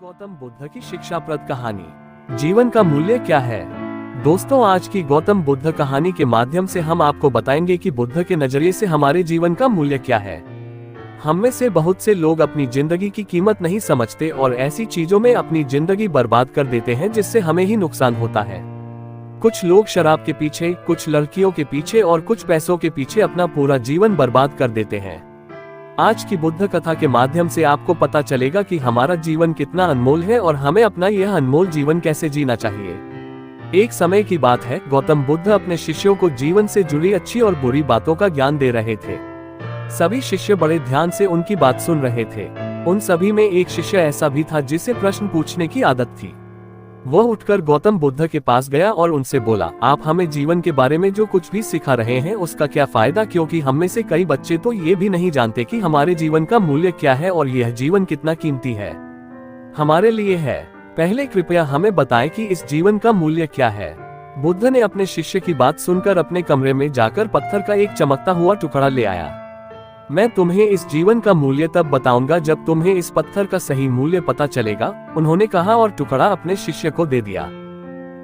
गौतम बुद्ध की शिक्षाप्रद कहानी, जीवन का मूल्य क्या है। दोस्तों, आज की गौतम बुद्ध कहानी के माध्यम से हम आपको बताएंगे कि बुद्ध के नजरिए से हमारे जीवन का मूल्य क्या है। हम में से बहुत से लोग अपनी जिंदगी की कीमत नहीं समझते और ऐसी चीजों में अपनी जिंदगी बर्बाद कर देते हैं जिससे हमें ही नुकसान होता है। कुछ लोग शराब के पीछे, कुछ लड़कियों के पीछे और कुछ पैसों के पीछे अपना पूरा जीवन बर्बाद कर देते हैं। आज की बुद्ध कथा के माध्यम से आपको पता चलेगा कि हमारा जीवन कितना अनमोल है और हमें अपना यह अनमोल जीवन कैसे जीना चाहिए। एक समय की बात है, गौतम बुद्ध अपने शिष्यों को जीवन से जुड़ी अच्छी और बुरी बातों का ज्ञान दे रहे थे। सभी शिष्य बड़े ध्यान से उनकी बात सुन रहे थे। उन सभी में एक शिष्य ऐसा भी था जिसे प्रश्न पूछने की आदत थी। वह उठकर गौतम बुद्ध के पास गया और उनसे बोला, आप हमें जीवन के बारे में जो कुछ भी सिखा रहे हैं उसका क्या फायदा, क्योंकि हम में से कई बच्चे तो ये भी नहीं जानते कि हमारे जीवन का मूल्य क्या है और यह जीवन कितना कीमती है हमारे लिए है। पहले कृपया हमें बताएं कि इस जीवन का मूल्य क्या है। बुद्ध ने अपने शिष्य की बात सुनकर अपने कमरे में जाकर पत्थर का एक चमकता हुआ टुकड़ा ले आया। मैं तुम्हें इस जीवन का मूल्य तब बताऊंगा जब तुम्हें इस पत्थर का सही मूल्य पता चलेगा, उन्होंने कहा और टुकड़ा अपने शिष्य को दे दिया।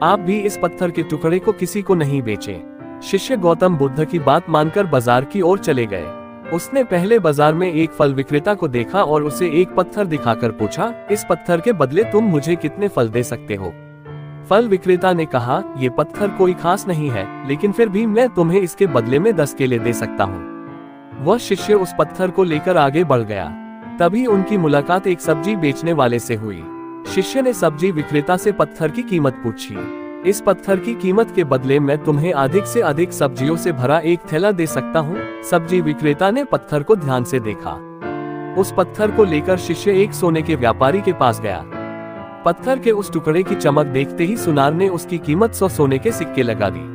आप भी इस पत्थर के टुकड़े को किसी को नहीं बेचें। शिष्य गौतम बुद्ध की बात मानकर बाजार की ओर चले गए। उसने पहले बाजार में एक फल विक्रेता को देखा और उसे एक पत्थर दिखाकर पूछा, इस पत्थर के बदले तुम मुझे कितने फल दे सकते हो। फल विक्रेता ने कहा, ये पत्थर कोई खास नहीं है, लेकिन फिर भी मैं तुम्हें इसके बदले में 10 केले दे सकता हूँ। वह शिष्य उस पत्थर को लेकर आगे बढ़ गया। तभी उनकी मुलाकात एक सब्जी बेचने वाले से हुई। शिष्य ने सब्जी विक्रेता से पत्थर की कीमत पूछी। इस पत्थर की कीमत के बदले मैं तुम्हें अधिक से अधिक सब्जियों से भरा एक थैला दे सकता हूँ। सब्जी विक्रेता ने पत्थर को ध्यान से देखा। उस पत्थर को लेकर शिष्य एक सोने के व्यापारी के पास गया। पत्थर के उस टुकड़े की चमक देखते ही सुनार ने उसकी कीमत 100 सोने के सिक्के लगा दी।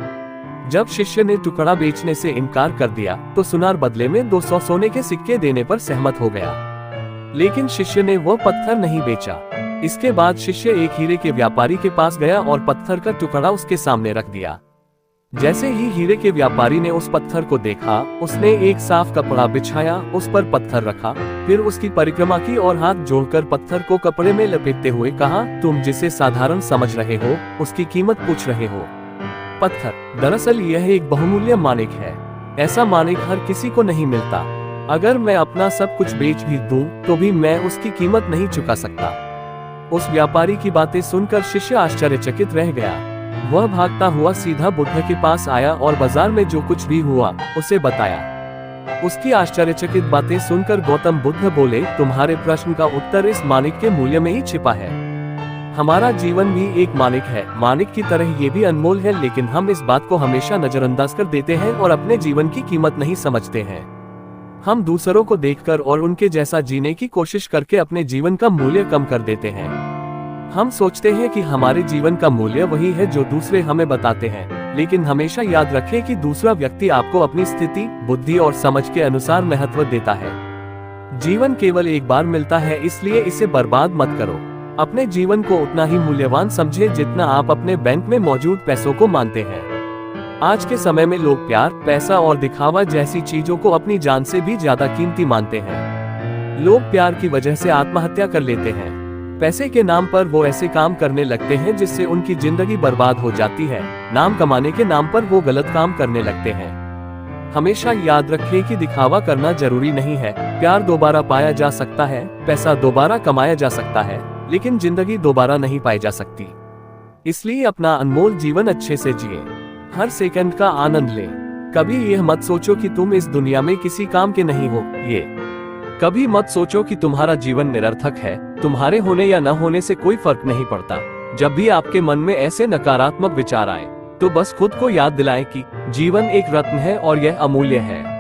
जब शिष्य ने टुकड़ा बेचने से इनकार कर दिया तो सुनार बदले में 200 सोने के सिक्के देने पर सहमत हो गया। लेकिन शिष्य ने वो पत्थर नहीं बेचा। इसके बाद शिष्य एक हीरे के व्यापारी के पास गया और पत्थर का टुकड़ा उसके सामने रख दिया। जैसे ही हीरे के व्यापारी ने उस पत्थर को देखा, उसने एक साफ कपड़ा बिछाया, उस पर पत्थर रखा, फिर उसकी परिक्रमा की और हाथ जोड़कर पत्थर को कपड़े में लपेटते हुए कहा, तुम जिसे साधारण समझ रहे हो उसकी कीमत पूछ रहे हो। पत्थर, दरअसल यह एक बहुमूल्य माणिक है। ऐसा माणिक हर किसी को नहीं मिलता। अगर मैं अपना सब कुछ बेच भी दूं, तो भी मैं उसकी कीमत नहीं चुका सकता। उस व्यापारी की बातें सुनकर शिष्य आश्चर्यचकित रह गया। वह भागता हुआ सीधा बुद्ध के पास आया और बाजार में जो कुछ भी हुआ उसे बताया। उसकी आश्चर्यचकित बातें सुनकर गौतम बुद्ध बोले, तुम्हारे प्रश्न का उत्तर इस माणिक के मूल्य में ही छिपा है। हमारा जीवन भी एक माणिक है। माणिक की तरह ये भी अनमोल है, लेकिन हम इस बात को हमेशा नजरअंदाज कर देते हैं और अपने जीवन की कीमत नहीं समझते हैं। हम दूसरों को देखकर और उनके जैसा जीने की कोशिश करके अपने जीवन का मूल्य कम कर देते हैं। हम सोचते हैं कि हमारे जीवन का मूल्य वही है जो दूसरे हमें बताते हैं, लेकिन हमेशा याद रखें कि दूसरा व्यक्ति आपको अपनी स्थिति, बुद्धि और समझ के अनुसार महत्व देता है। जीवन केवल एक बार मिलता है, इसलिए इसे बर्बाद मत करो। अपने जीवन को उतना ही मूल्यवान समझें जितना आप अपने बैंक में मौजूद पैसों को मानते हैं। आज के समय में लोग प्यार, पैसा और दिखावा जैसी चीजों को अपनी जान से भी ज्यादा कीमती मानते हैं। लोग प्यार की वजह से आत्महत्या कर लेते हैं। पैसे के नाम पर वो ऐसे काम करने लगते हैं जिससे उनकी जिंदगी बर्बाद हो जाती है। नाम कमाने के नाम पर वो गलत काम करने लगते हैं। हमेशा याद रखें कि दिखावा करना जरूरी नहीं है। प्यार दोबारा पाया जा सकता है, पैसा दोबारा कमाया जा सकता है, लेकिन जिंदगी दोबारा नहीं पाई जा सकती। इसलिए अपना अनमोल जीवन अच्छे से जिए। हर सेकंड का आनंद लें। कभी यह मत सोचो कि तुम इस दुनिया में किसी काम के नहीं हो। कभी मत सोचो कि तुम्हारा जीवन निरर्थक है। तुम्हारे होने या न होने से कोई फर्क नहीं पड़ता। जब भी आपके मन में ऐसे नकारात्मक विचार आए, तो बस खुद को याद दिलाएं कि जीवन एक रत्न है और यह अमूल्य है।